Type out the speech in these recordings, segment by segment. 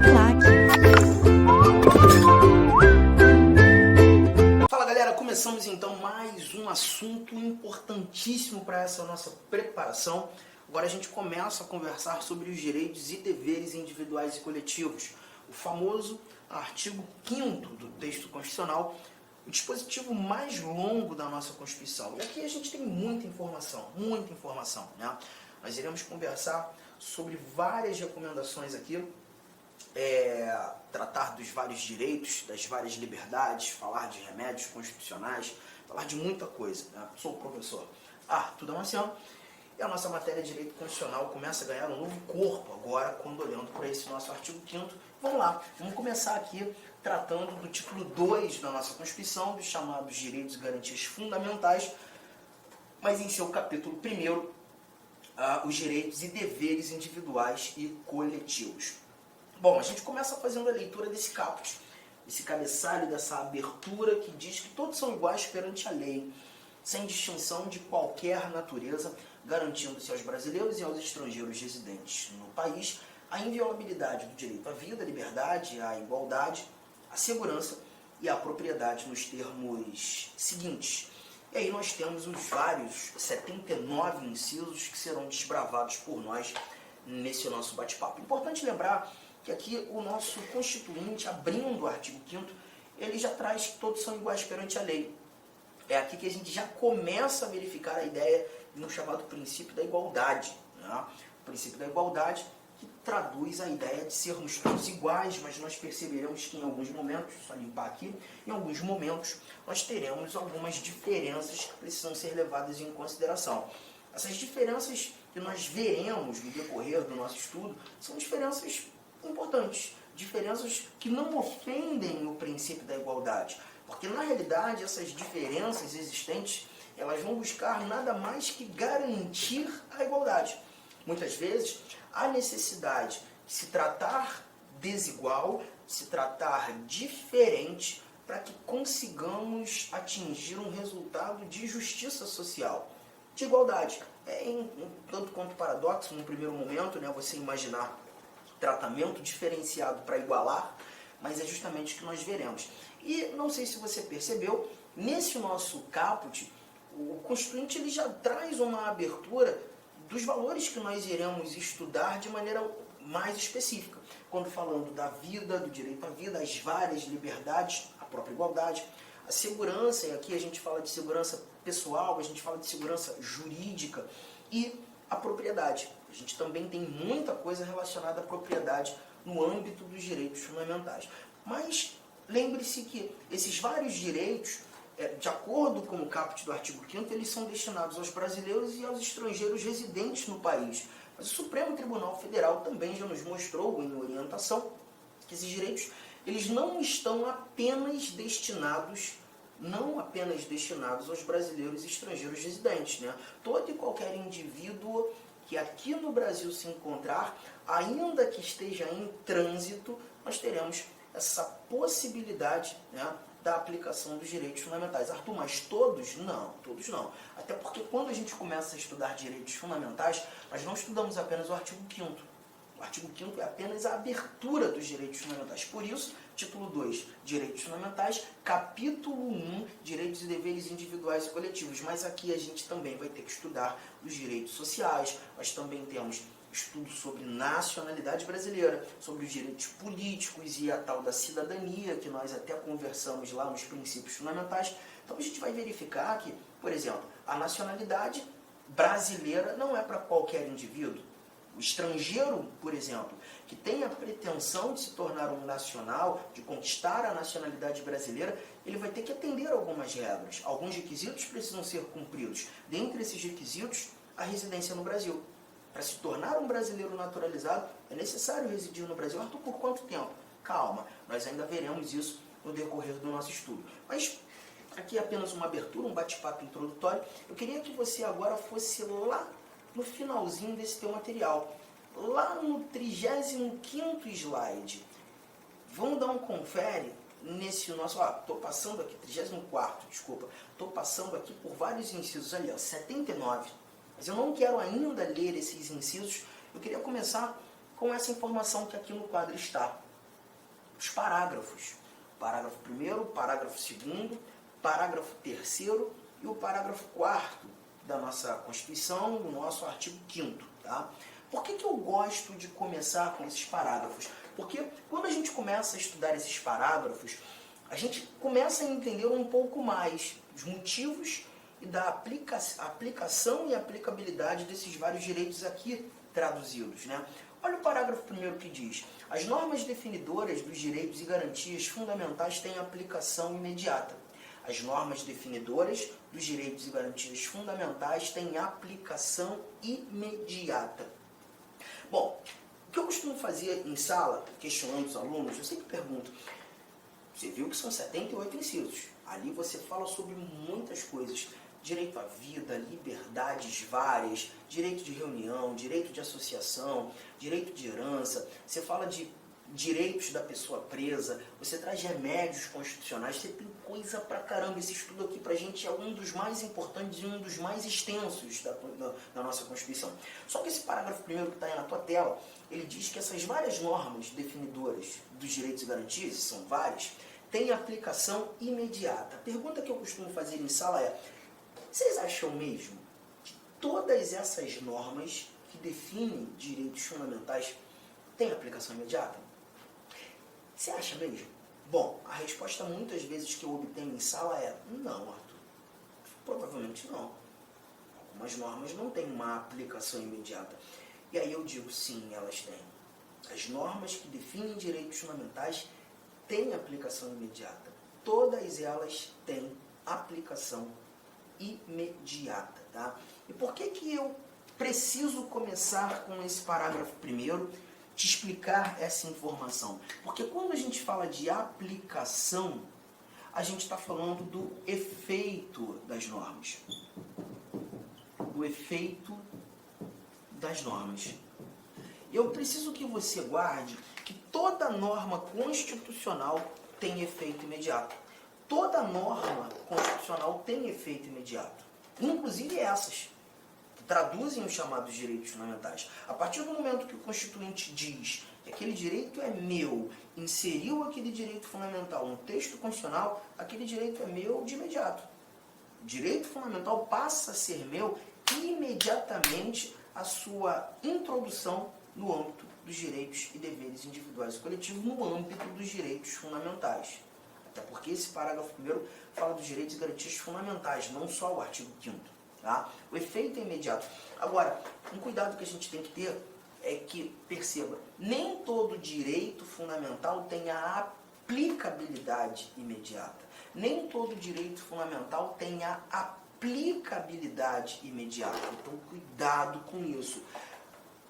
claque. Fala galera, começamos então mais um assunto importantíssimo para essa nossa preparação. Agora a gente começa a conversar sobre os direitos e deveres individuais e coletivos, o famoso artigo 5º do texto constitucional, o dispositivo mais longo da nossa Constituição. E aqui a gente tem muita informação, né? Nós iremos conversar sobre várias recomendações aqui, tratar dos vários direitos, das várias liberdades, falar de remédios constitucionais, falar de muita coisa, né? Sou o professor Arthur Damasceno e a nossa matéria de direito constitucional começa a ganhar um novo corpo agora, quando olhando para esse nosso artigo 5º. Vamos lá, vamos começar aqui tratando do título 2 da nossa Constituição, dos chamados direitos e garantias fundamentais, mas em seu capítulo 1º, os direitos e deveres individuais e coletivos. Bom, a gente começa fazendo a leitura desse caput, esse cabeçalho, dessa abertura que diz que todos são iguais perante a lei, sem distinção de qualquer natureza, garantindo-se aos brasileiros e aos estrangeiros residentes no país a inviolabilidade do direito à vida, à liberdade, à igualdade, à segurança e à propriedade nos termos seguintes. E aí nós temos os vários 79 incisos que serão desbravados por nós nesse nosso bate-papo. Importante lembrar que aqui o nosso constituinte, abrindo o artigo 5º, ele já traz que todos são iguais perante a lei. É aqui que a gente já começa a verificar a ideia no chamado princípio da igualdade, né? O princípio da igualdade que traduz a ideia de sermos todos iguais, mas nós perceberemos que em alguns momentos, só limpar aqui, em alguns momentos nós teremos algumas diferenças que precisam ser levadas em consideração. Essas diferenças que nós veremos no decorrer do nosso estudo são diferenças importantes, diferenças que não ofendem o princípio da igualdade, porque na realidade essas diferenças existentes, elas vão buscar nada mais que garantir a igualdade. Muitas vezes há necessidade de se tratar desigual, se tratar diferente, para que consigamos atingir um resultado de justiça social, de igualdade. Tanto quanto paradoxo, no primeiro momento, né, você imaginar tratamento diferenciado para igualar, mas é justamente o que nós veremos. E não sei se você percebeu, nesse nosso caput, o Constituinte ele já traz uma abertura dos valores que nós iremos estudar de maneira mais específica, quando falando da vida, do direito à vida, as várias liberdades, a própria igualdade, a segurança, e aqui a gente fala de segurança pessoal, a gente fala de segurança jurídica e a propriedade. A gente também tem muita coisa relacionada à propriedade no âmbito dos direitos fundamentais. Mas lembre-se que esses vários direitos, de acordo com o caput do artigo 5º, eles são destinados aos brasileiros e aos estrangeiros residentes no país. Mas o Supremo Tribunal Federal também já nos mostrou em orientação que esses direitos eles não estão apenas destinados aos brasileiros e estrangeiros residentes, né? Todo e qualquer indivíduo que aqui no Brasil se encontrar, ainda que esteja em trânsito, nós teremos essa possibilidade, né, da aplicação dos direitos fundamentais. Arthur, mas todos? Não, todos não. Até porque quando a gente começa a estudar direitos fundamentais, nós não estudamos apenas o artigo 5º. O artigo 5º é apenas a abertura dos direitos fundamentais. Por isso, título 2, Direitos Fundamentais, capítulo 1, Direitos e Deveres Individuais e Coletivos. Mas aqui a gente também vai ter que estudar os direitos sociais, nós também temos estudo sobre nacionalidade brasileira, sobre os direitos políticos e a tal da cidadania, que nós até conversamos lá nos princípios fundamentais. Então a gente vai verificar que, por exemplo, a nacionalidade brasileira não é para qualquer indivíduo. O estrangeiro, por exemplo, que tem a pretensão de se tornar um nacional, de conquistar a nacionalidade brasileira, ele vai ter que atender a algumas regras. Alguns requisitos precisam ser cumpridos. Dentre esses requisitos, a residência no Brasil. Para se tornar um brasileiro naturalizado, é necessário residir no Brasil. Arthur, por quanto tempo? Calma, nós ainda veremos isso no decorrer do nosso estudo. Mas aqui é apenas uma abertura, um bate-papo introdutório. Eu queria que você agora fosse lá no finalzinho desse teu material, lá no 35º slide. Vamos dar um confere nesse nosso... Estou passando aqui, 34º, desculpa. Estou passando aqui por vários incisos ali, 79. Mas eu não quero ainda ler esses incisos. Eu queria começar com essa informação que aqui no quadro está. os parágrafos. Parágrafo 1º, parágrafo 2º, parágrafo 3º e o parágrafo 4º da nossa Constituição, do nosso artigo 5º. Tá? Por que eu gosto de começar com esses parágrafos? Porque quando a gente começa a estudar esses parágrafos, a gente começa a entender um pouco mais os motivos e da aplicação e aplicabilidade desses vários direitos aqui traduzidos, né? Olha o parágrafo 1º que diz: as normas definidoras dos direitos e garantias fundamentais têm aplicação imediata. As normas definidoras dos direitos e garantias fundamentais têm aplicação imediata. Bom, o que eu costumo fazer em sala, questionando os alunos, eu sempre pergunto: você viu que são 78 incisos. Ali você fala sobre muitas coisas. Direito à vida, liberdades várias, direito de reunião, direito de associação, direito de herança. Você fala de direitos da pessoa presa, você traz remédios constitucionais, você tem coisa pra caramba. Esse estudo aqui pra gente é um dos mais importantes e um dos mais extensos da nossa Constituição. Só que esse parágrafo 1º que está aí na tua tela, ele diz que essas várias normas definidoras dos direitos e garantias, são várias, têm aplicação imediata. A pergunta que eu costumo fazer em sala é: vocês acham mesmo que todas essas normas que definem direitos fundamentais têm aplicação imediata? Você acha mesmo? Bom, a resposta muitas vezes que eu obtenho em sala é: não, Arthur. Provavelmente não. Algumas normas não têm uma aplicação imediata. E aí eu digo: sim, elas têm. As normas que definem direitos fundamentais têm aplicação imediata. Todas elas têm aplicação imediata, tá? E por que eu preciso começar com esse parágrafo 1º, te explicar essa informação? Porque quando a gente fala de aplicação, a gente está falando do efeito das normas. Do efeito das normas. Eu preciso que você guarde que toda norma constitucional tem efeito imediato. Toda norma constitucional tem efeito imediato, inclusive essas, que traduzem os chamados direitos fundamentais. A partir do momento que o Constituinte diz que aquele direito é meu, inseriu aquele direito fundamental no texto constitucional, aquele direito é meu de imediato. O direito fundamental passa a ser meu imediatamente a sua introdução no âmbito dos direitos e deveres individuais e coletivos, no âmbito dos direitos fundamentais. Até porque esse parágrafo 1º fala dos direitos e garantias fundamentais, não só o artigo 5º. Tá? O efeito é imediato. Agora, um cuidado que a gente tem que ter é que, perceba, nem todo direito fundamental tem a aplicabilidade imediata. Nem todo direito fundamental tem a aplicabilidade imediata. Então, cuidado com isso.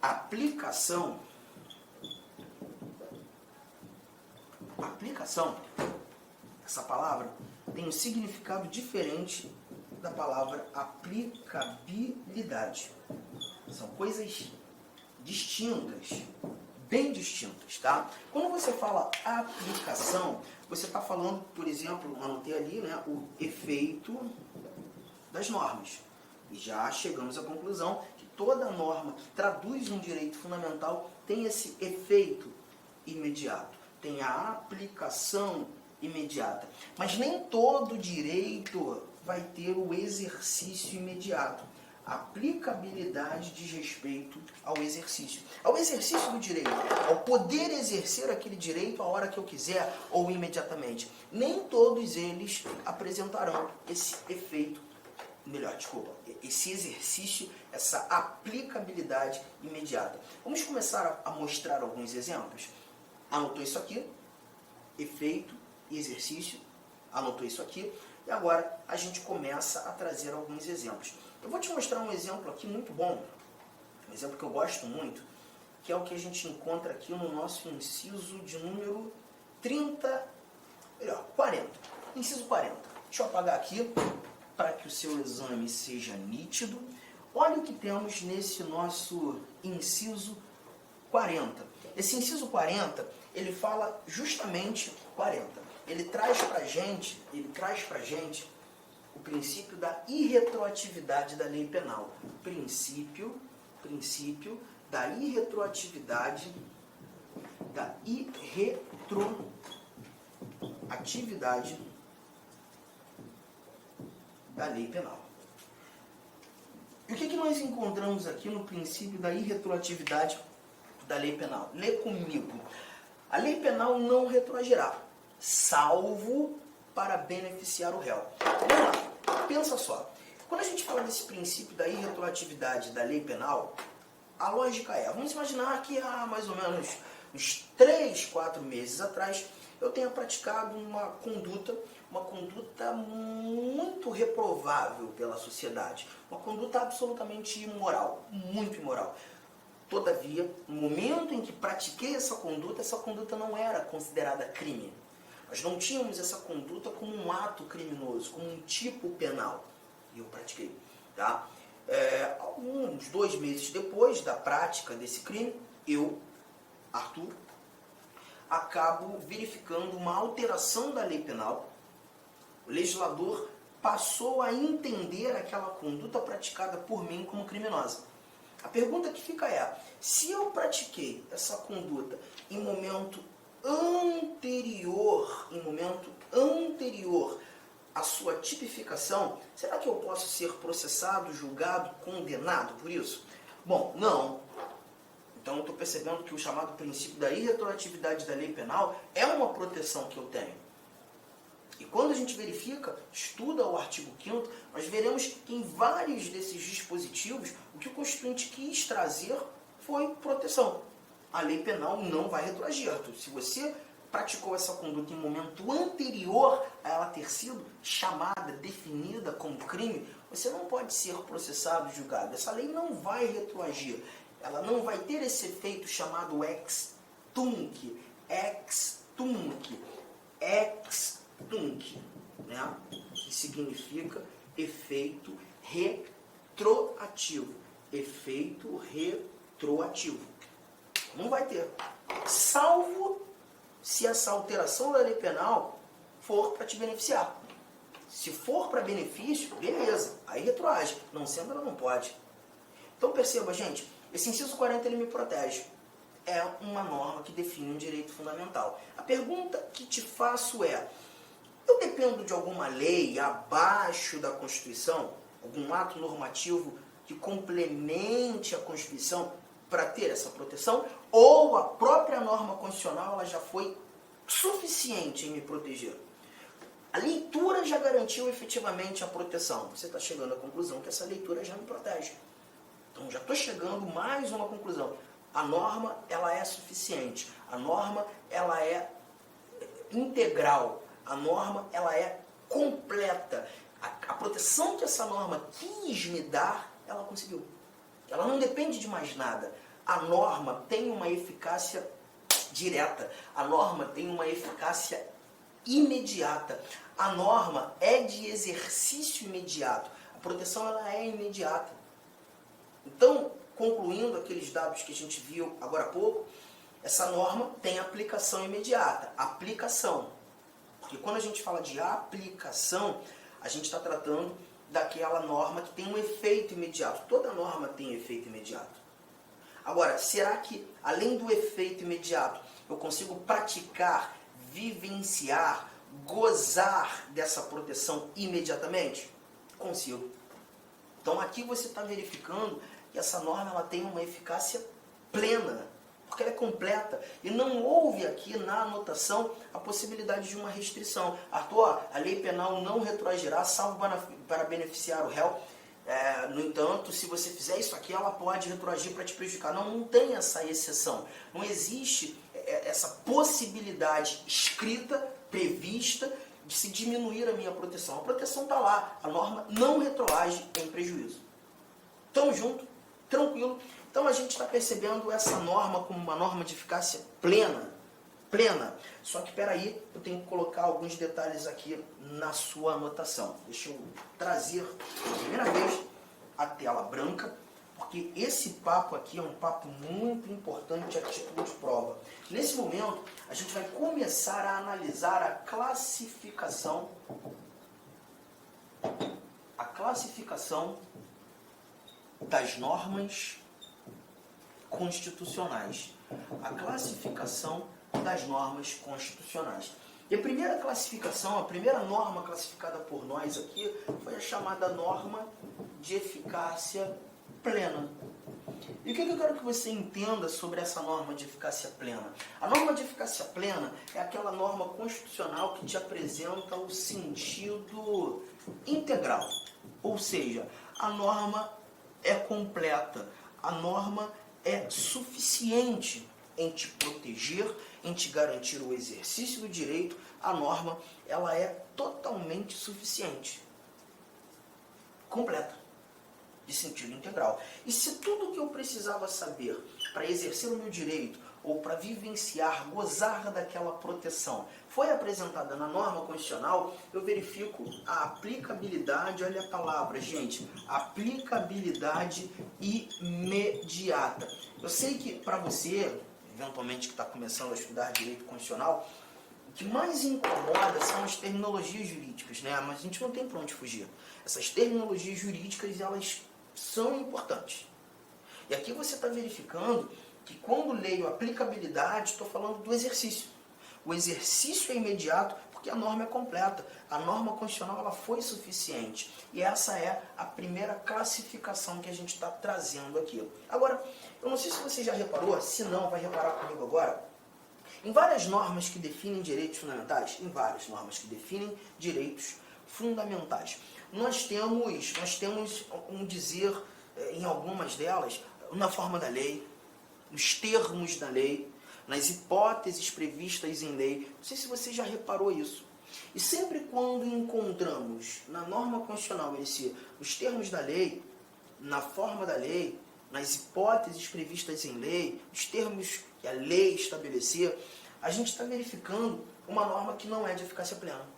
Aplicação, essa palavra tem um significado diferente da palavra aplicabilidade. São coisas distintas, bem distintas, tá? Quando você fala aplicação, você está falando, por exemplo, anotei ali, né, o efeito das normas. E já chegamos à conclusão que toda norma que traduz um direito fundamental tem esse efeito imediato, tem a aplicação imediata. Mas nem todo direito vai ter o exercício imediato. A aplicabilidade diz respeito ao exercício. Ao exercício do direito, ao poder exercer aquele direito a hora que eu quiser ou imediatamente. Nem todos eles apresentarão esse efeito, esse exercício, essa aplicabilidade imediata. Vamos começar a mostrar alguns exemplos? Anotou isso aqui? Efeito e exercício. Anotou isso aqui? E agora a gente começa a trazer alguns exemplos. Eu vou te mostrar um exemplo aqui muito bom, um exemplo que eu gosto muito, que é o que a gente encontra aqui no nosso inciso de número 40. Inciso 40. Deixa eu apagar aqui para que o seu exame seja nítido. Olha o que temos nesse nosso inciso 40. Esse inciso 40, ele fala justamente 40. Ele traz pra gente o princípio da irretroatividade da lei penal. Princípio da irretroatividade retroatividade da lei penal. E o que nós encontramos aqui no princípio da irretroatividade da lei penal? Lê comigo. A lei penal não retroagirá, salvo para beneficiar o réu. Vamos lá, pensa só. Quando a gente fala desse princípio da irretroatividade da lei penal, a lógica é, vamos imaginar que há mais ou menos uns 3, 4 meses atrás, eu tenha praticado uma conduta muito reprovável pela sociedade, uma conduta absolutamente imoral, muito imoral. Todavia, no momento em que pratiquei essa conduta não era considerada crime. Nós não tínhamos essa conduta como um ato criminoso, como um tipo penal. E eu pratiquei. Tá? Alguns 2 meses depois da prática desse crime, eu, Arthur, acabo verificando uma alteração da lei penal. O legislador passou a entender aquela conduta praticada por mim como criminosa. A pergunta que fica é, se eu pratiquei essa conduta em momento anterior à sua tipificação, será que eu posso ser processado, julgado, condenado por isso? Bom, não. Então eu estou percebendo que o chamado princípio da irretroatividade da lei penal é uma proteção que eu tenho. E quando a gente verifica, estuda o artigo 5º, nós veremos que em vários desses dispositivos, o que o Constituinte quis trazer foi proteção. A lei penal não vai retroagir. Se você praticou essa conduta em momento anterior a ela ter sido chamada, definida como crime, você não pode ser processado, julgado. Essa lei não vai retroagir. Ela não vai ter esse efeito chamado ex tunc, né? Que significa efeito retroativo. Efeito retroativo. Não vai ter. Salvo se essa alteração da lei penal for para te beneficiar. Se for para benefício, beleza. Aí retroage. Não sendo, ela não pode. Então perceba, gente, esse inciso 40 ele me protege. É uma norma que define um direito fundamental. A pergunta que te faço é, eu dependo de alguma lei abaixo da Constituição? Algum ato normativo que complemente a Constituição para ter essa proteção? Ou a própria norma constitucional ela já foi suficiente em me proteger? A leitura já garantiu efetivamente a proteção. Você está chegando à conclusão que essa leitura já me protege. Então já estou chegando mais uma conclusão. A norma ela é suficiente. A norma ela é integral. A norma ela é completa. A proteção que essa norma quis me dar, ela conseguiu. Ela não depende de mais nada. A norma tem uma eficácia direta. A norma tem uma eficácia imediata. A norma é de exercício imediato. A proteção ela é imediata. Então, concluindo aqueles dados que a gente viu agora há pouco, essa norma tem aplicação imediata. Aplicação. Porque quando a gente fala de aplicação, a gente está tratando daquela norma que tem um efeito imediato. Toda norma tem efeito imediato. Agora, será que, além do efeito imediato, eu consigo praticar, vivenciar, gozar dessa proteção imediatamente? Consigo. Então, aqui você está verificando que essa norma ela tem uma eficácia plena, porque ela é completa. E não houve aqui na anotação a possibilidade de uma restrição. Arthur, a lei penal não retroagirá, salvo para beneficiar o réu. No entanto, se você fizer isso aqui, ela pode retroagir para te prejudicar. Não tem essa exceção. Não existe essa possibilidade escrita, prevista, de se diminuir a minha proteção. A proteção está lá. A norma não retroage em prejuízo. Tamo junto, tranquilo. Então a gente está percebendo essa norma como uma norma de eficácia plena. Só que peraí, eu tenho que colocar alguns detalhes aqui na sua anotação. Deixa eu trazer pela primeira vez a tela branca, porque esse papo aqui é um papo muito importante a título de prova. Nesse momento, a gente vai começar a analisar a classificação das normas constitucionais. A classificação das normas constitucionais. E a primeira classificação, a primeira norma classificada por nós aqui foi a chamada norma de eficácia plena. E o que eu quero que você entenda sobre essa norma de eficácia plena? A norma de eficácia plena é aquela norma constitucional que te apresenta o sentido integral. Ou seja, a norma é completa, a norma é suficiente em te proteger, em te garantir o exercício do direito. A norma, ela é totalmente suficiente, completa, de sentido integral. E se tudo que eu precisava saber para exercer o meu direito ou para vivenciar, gozar daquela proteção foi apresentada na norma constitucional, eu verifico a aplicabilidade, olha a palavra, gente, aplicabilidade imediata. Eu sei que para você, eventualmente que está começando a estudar direito constitucional, o que mais incomoda são as terminologias jurídicas, né? Mas a gente não tem para onde fugir. Essas terminologias jurídicas, elas são importantes. E aqui você está verificando que quando leio aplicabilidade, estou falando do exercício. O exercício é imediato porque a norma é completa. A norma constitucional ela foi suficiente. E essa é a primeira classificação que a gente está trazendo aqui. Agora, eu não sei se você já reparou, se não, vai reparar comigo agora, em várias normas que definem direitos fundamentais, nós temos um dizer em algumas delas, na forma da lei, nos termos da lei, nas hipóteses previstas em lei. Não sei se você já reparou isso. E sempre quando encontramos na norma constitucional os termos da lei, na forma da lei, nas hipóteses previstas em lei, os termos que a lei estabelecer, a gente está verificando uma norma que não é de eficácia plena.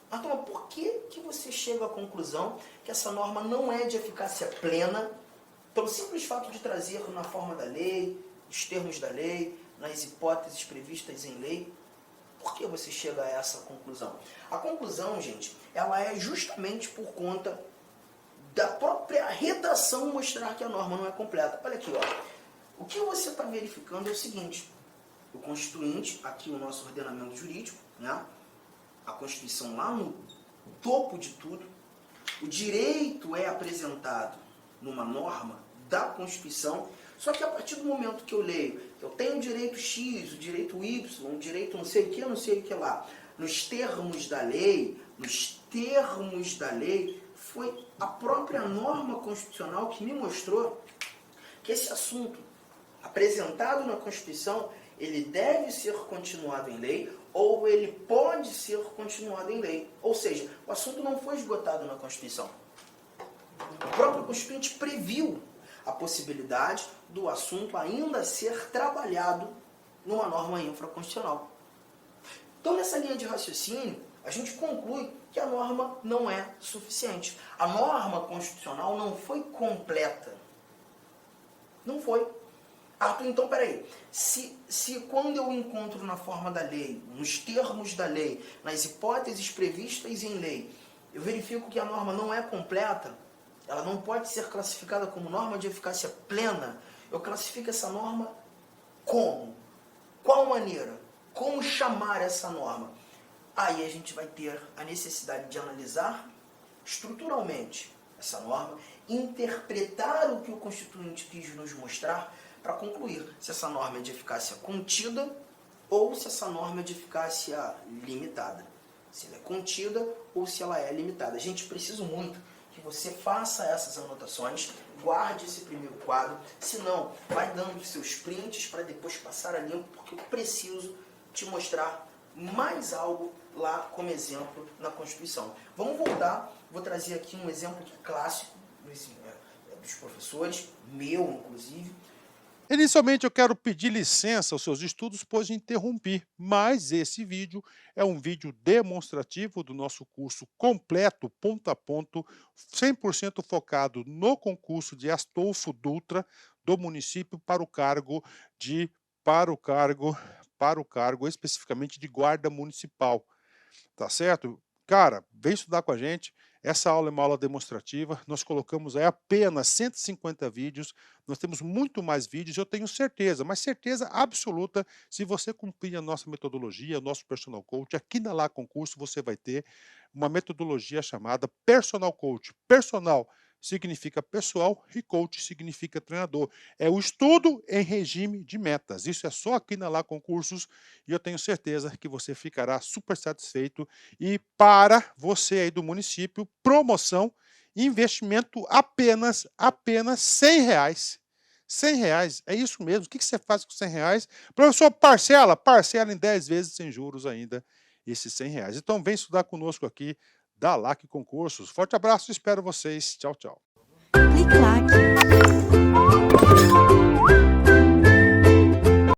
Então, por que você chega à conclusão que essa norma não é de eficácia plena, pelo simples fato de trazer na forma da lei, os termos da lei, nas hipóteses previstas em lei? Por que você chega a essa conclusão? A conclusão, gente, ela é justamente por conta da própria redação mostrar que a norma não é completa. Olha aqui, ó. O que você está verificando é o seguinte: o Constituinte, aqui o nosso ordenamento jurídico, né? A Constituição lá no topo de tudo, o direito é apresentado numa norma da Constituição, só que a partir do momento que eu leio, eu tenho o direito X, o direito Y, o direito não sei o que lá, nos termos da lei, foi a própria norma constitucional que me mostrou que esse assunto apresentado na Constituição, ele deve ser continuado em lei ou ele pode ser continuado em lei. Ou seja, o assunto não foi esgotado na Constituição. O próprio Constituinte previu a possibilidade do assunto ainda ser trabalhado numa norma infraconstitucional. Então, nessa linha de raciocínio, a gente conclui que a norma não é suficiente. A norma constitucional não foi completa. Não foi. Então, peraí. Se quando eu encontro na forma da lei, nos termos da lei, nas hipóteses previstas em lei, eu verifico que a norma não é completa, ela não pode ser classificada como norma de eficácia plena, eu classifico essa norma como? Qual maneira? Como chamar essa norma? Aí a gente vai ter a necessidade de analisar estruturalmente essa norma, interpretar o que o Constituinte quis nos mostrar para concluir se essa norma é de eficácia contida ou se essa norma é de eficácia limitada. Se ela é contida ou se ela é limitada. Gente, preciso muito que você faça essas anotações, guarde esse primeiro quadro, senão vai dando os seus prints para depois passar a limpo, porque eu preciso te mostrar mais algo lá como exemplo na Constituição. Vamos voltar, vou trazer aqui um exemplo que é clássico dos professores, meu inclusive. Inicialmente, eu quero pedir licença aos seus estudos, pois interrompi, mas esse vídeo é um vídeo demonstrativo do nosso curso completo, ponto a ponto, 100% focado no concurso de Astolfo Dutra do município para o cargo, para o cargo especificamente de guarda municipal, tá certo? Cara, vem estudar com a gente. Essa aula é uma aula demonstrativa, nós colocamos aí apenas 150 vídeos, nós temos muito mais vídeos, eu tenho certeza, mas certeza absoluta, se você cumprir a nossa metodologia, o nosso Personal Coach, aqui na Lá Concurso você vai ter uma metodologia chamada Personal Coach. Personal significa pessoal e coach significa treinador. É o estudo em regime de metas. Isso é só aqui na Lá Concursos e eu tenho certeza que você ficará super satisfeito. E para você aí do município, promoção, investimento apenas R$ 100. R$ 100, é isso mesmo. O que você faz com R$ 100? Professor, parcela em 10 vezes sem juros ainda esses R$ 100. Então vem estudar conosco aqui da LAC Concursos. Forte abraço, espero vocês. Tchau, tchau. Clique lá.